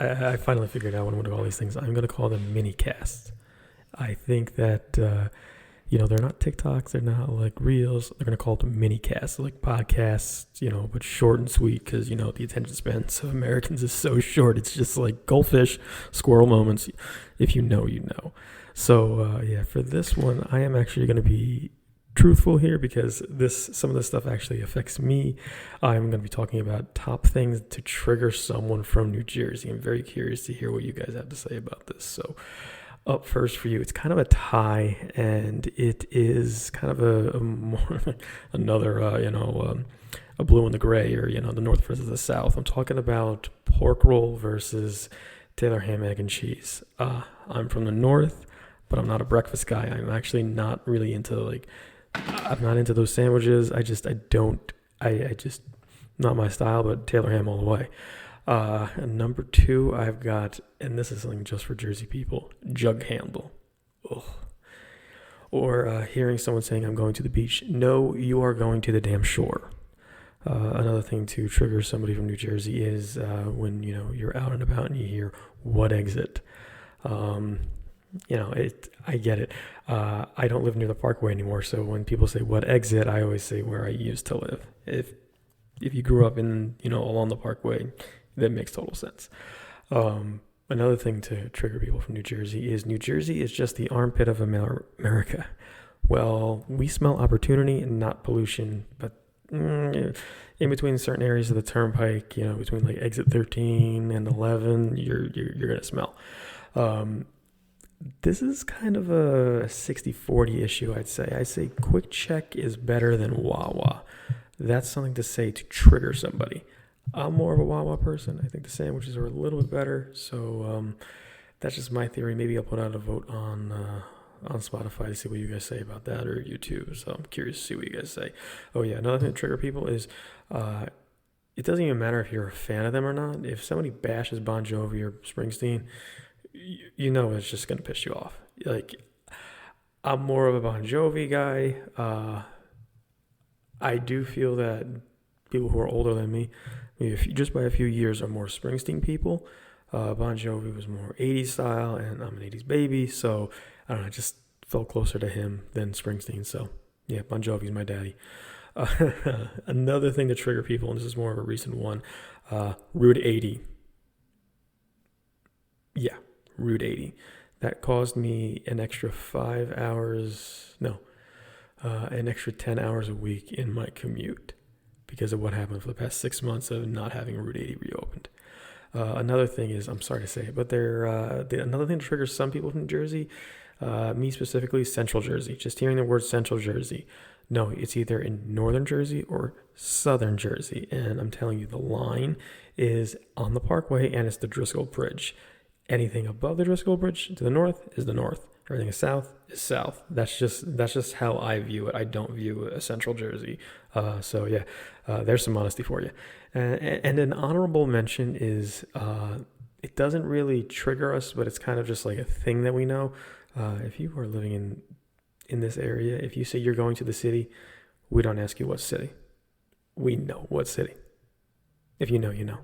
I finally figured out what I'm going to call these things. I'm going to call them mini-casts. I think that, they're not TikToks, they're not like Reels. They're going to call them mini-casts, like podcasts, but short and sweet because, the attention span of Americans is so short. It's just like goldfish, squirrel moments. If you know, you know. So, for this one, I am actually going to be truthful here because some of this stuff actually affects me. I'm going to be talking about top things to trigger someone from New Jersey. I'm very curious to hear what you guys have to say about this. So up first for you, it's kind of a tie, and it is kind of a more another a blue and the gray, or the north versus the south. I'm talking about pork roll versus Taylor ham, egg, and cheese. I'm from the north, but I'm not a breakfast guy. I'm actually not really into I'm not into those sandwiches. I just not my style, but Taylor ham all the way. And number two, I've got, and this is something just for Jersey people, jug handle. Ugh. Or hearing someone saying, I'm going to the beach. No, you are going to the damn shore. Another thing to trigger somebody from New Jersey is when, you're out and about and you hear, what exit? I get it. I don't live near the Parkway anymore, so when people say what exit, I always say where I used to live. If you grew up in, along the Parkway, that makes total sense. Another thing to trigger people from New Jersey is just the armpit of America. Well, we smell opportunity and not pollution, but in between certain areas of the turnpike, between like exit 13 and 11, you're going to smell. This is kind of a 60-40 issue, I'd say. I say Quick Check is better than Wawa. That's something to say to trigger somebody. I'm more of a Wawa person. I think the sandwiches are a little bit better. So that's just my theory. Maybe I'll put out a vote on Spotify to see what you guys say about that, or YouTube. So I'm curious to see what you guys say. Oh, yeah, another thing to trigger people is it doesn't even matter if you're a fan of them or not. If somebody bashes Bon Jovi or Springsteen, it's just going to piss you off. Like, I'm more of a Bon Jovi guy. I do feel that people who are older than me, maybe just by a few years, are more Springsteen people. Bon Jovi was more 80s style, and I'm an 80s baby, so I don't know, I just felt closer to him than Springsteen. So, yeah, Bon Jovi's my daddy. Another thing to trigger people, and this is more of a recent one, Route 80. Yeah, Route 80. That caused me an extra 10 hours a week in my commute because of what happened for the past 6 months of not having Route 80 reopened. Another thing is, I'm sorry to say it, but another thing that triggers some people from New Jersey, me specifically, Central Jersey. Just hearing the word Central Jersey. No, it's either in Northern Jersey or Southern Jersey. And I'm telling you, the line is on the Parkway, and it's the Driscoll Bridge. Anything above the Driscoll Bridge to the north is the north. Everything is south. That's just how I view it. I don't view a Central Jersey. There's some honesty for you. And an honorable mention is it doesn't really trigger us, but it's kind of just like a thing that we know. If you are living in this area, if you say you're going to the city, we don't ask you what city. We know what city. If you know, you know.